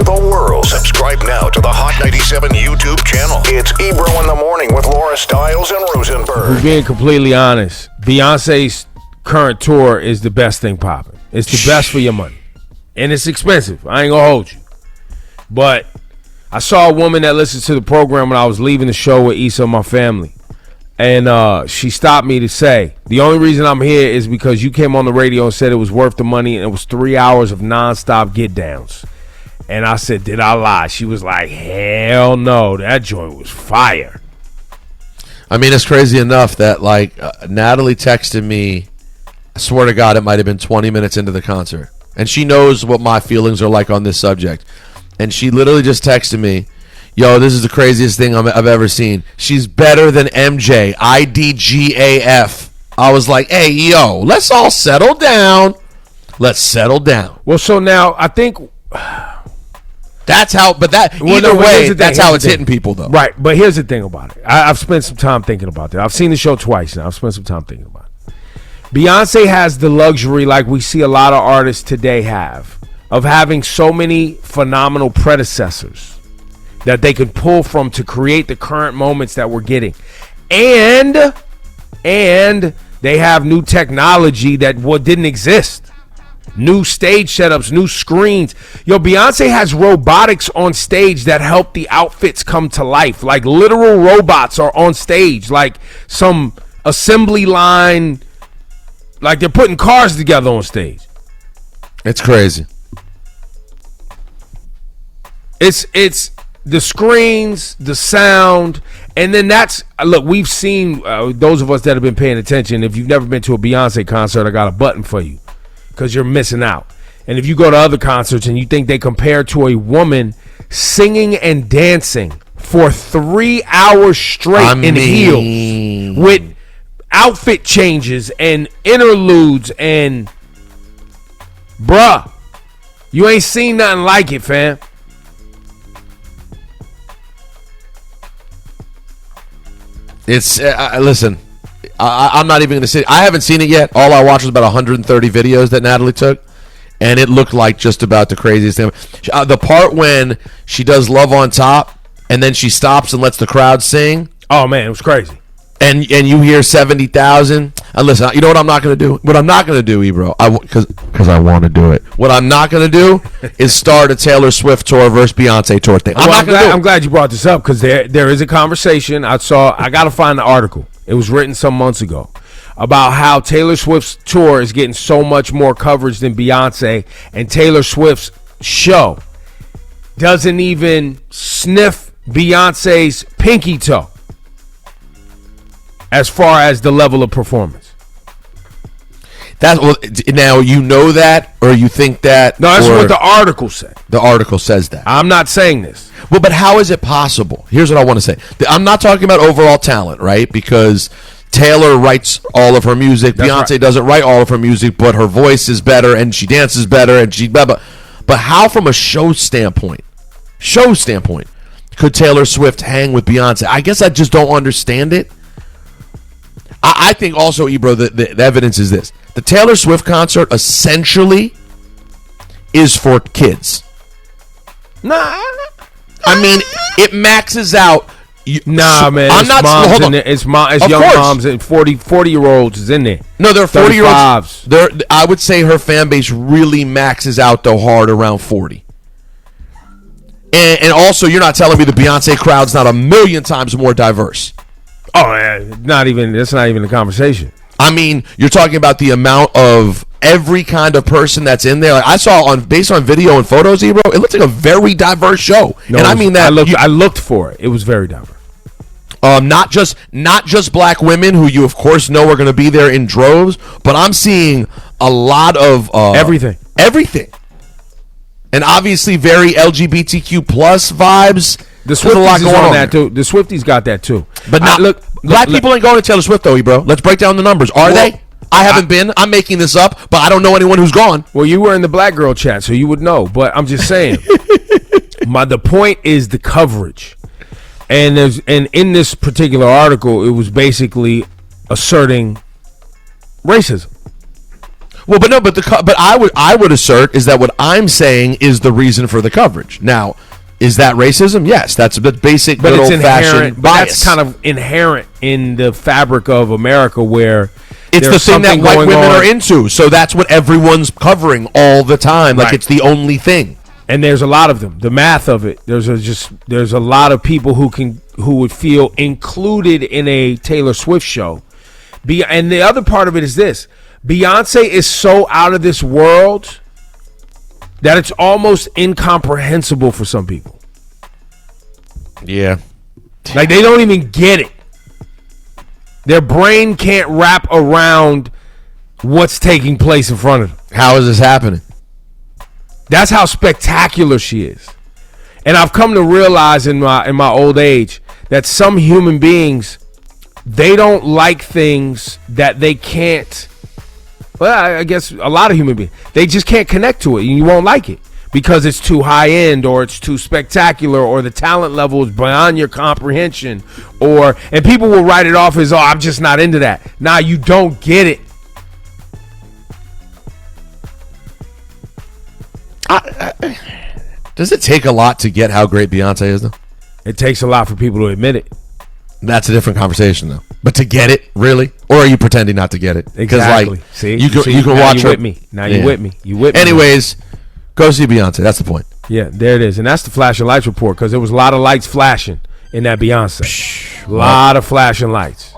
to the world. Subscribe now to the Hot 97 YouTube channel. It's Ebro in the Morning with Laura Stiles and Rosenberg. We're being completely honest. Beyonce's current tour is the best thing popping. It's the best for your money. And it's expensive. I ain't gonna hold you. But I saw a woman that listens to the program when I was leaving the show with Issa and my family. And she stopped me to say, the only reason I'm here is because you came on the radio and said it was worth the money, and it was 3 hours of nonstop get downs. And I said, did I lie? She was like, hell no, that joint was fire. I mean, it's crazy enough that Natalie texted me, I swear to God, it might have been 20 minutes into the concert. And she knows what my feelings are like on this subject. And she literally just texted me, yo, this is the craziest thing I've ever seen. She's better than MJ, IDGAF. I was like, hey, yo, let's all settle down. Let's settle down. Well, so now I think that's how, but that either way, that's how it's hitting people, though. Right, but here's the thing about it. I've spent some time thinking about that. I've seen the show twice now. I've spent some time thinking about it. Beyonce has the luxury, like we see a lot of artists today have, of having so many phenomenal predecessors that they can pull from to create the current moments that we're getting. And they have new technology that didn't exist. New stage setups, new screens. Yo, Beyonce has robotics on stage that help the outfits come to life. Like literal robots are on stage, like some assembly line, like they're putting cars together on stage. It's crazy. It's the screens, the sound, and then look, we've seen, those of us that have been paying attention, if you've never been to a Beyonce concert, I got a button for you because you're missing out. And if you go to other concerts and you think they compare to a woman singing and dancing for 3 hours straight in heels with outfit changes and interludes and bruh, you ain't seen nothing like it, fam. It's listen, I'm not even going to say I haven't seen it yet. All I watched was about 130 videos that Natalie took, and it looked like just about the craziest thing. The part when she does Love on Top, and then she stops and lets the crowd sing. Oh man, it was crazy. And you hear 70,000. And listen, you know what I'm not going to do? What I'm not going to do, Ebro, because I want to do it. What I'm not going to do is start a Taylor Swift tour versus Beyonce tour thing. I'm glad you brought this up because there is a conversation. I got to find the article. It was written some months ago about how Taylor Swift's tour is getting so much more coverage than Beyonce, and Taylor Swift's show doesn't even sniff Beyonce's pinky toe as far as the level of performance. Now you know that, or you think that? No, that's what the article said. The article says that. I'm not saying this. Well, but how is it possible? Here's what I want to say. I'm not talking about overall talent, right? Because Taylor writes all of her music. That's Beyonce right. Doesn't write all of her music, but her voice is better and she dances better and she blah, blah. But how, from a show standpoint, could Taylor Swift hang with Beyonce? I guess I just don't understand it. I think also, Ebro, the evidence is this. The Taylor Swift concert essentially is for kids. Nah. I mean, it maxes out. Man. I'm not. Hold on. It's young moms and 40-year-olds is in there. No, they're 40-year-olds. I would say her fan base really maxes out though hard around 40. And also, you're not telling me the Beyonce crowd's not a million times more diverse. Oh, man, that's not even a conversation. I mean, you're talking about the amount of every kind of person that's in there. Like I saw based on video and photos, Ebro, it looked like a very diverse show. No, and I mean that I looked for it. It was very diverse. Not just black women who you of course know are going to be there in droves, but I'm seeing a lot of everything. And obviously very LGBTQ plus vibes. The Swifties is on that too. The Swifties got that too. But black people ain't going to Taylor Swift though, bro. Let's break down the numbers. Are they? I haven't been. I'm making this up, but I don't know anyone who's gone. Well, you were in the black girl chat, so you would know. But I'm just saying. The point is the coverage, and in this particular article, it was basically asserting racism. Well, but I would assert is that what I'm saying is the reason for the coverage. Now, is that racism? Yes, that's a bit basic, good old fashioned bias. That's kind of inherent in the fabric of America, where it's the thing that white women are into. So that's what everyone's covering all the time. Like it's the only thing. And there's a lot of them. The math of it. There's a lot of people who would feel included in a Taylor Swift show. And the other part of it is this: Beyonce is so out of this world that it's almost incomprehensible for some people. Yeah. Like they don't even get it. Their brain can't wrap around what's taking place in front of them. How is this happening? That's how spectacular she is. And I've come to realize in my old age that some human beings, they don't like things that they can't. Well, I guess a lot of human beings, they just can't connect to it, and you won't like it because it's too high end, or it's too spectacular, or the talent level is beyond your comprehension, and people will write it off as, oh, I'm just not into that. Nah, you don't get it. Does it take a lot to get how great Beyonce is, though? It takes a lot for people to admit it. That's a different conversation, though. But to get it, really? Or are you pretending not to get it? Exactly. Like, see, you can watch her. With me. Now you're with me. You with me. Anyways, go see Beyonce. That's the point. Yeah, there it is. And that's the flashing lights report, because there was a lot of lights flashing in that Beyonce. A lot of flashing lights.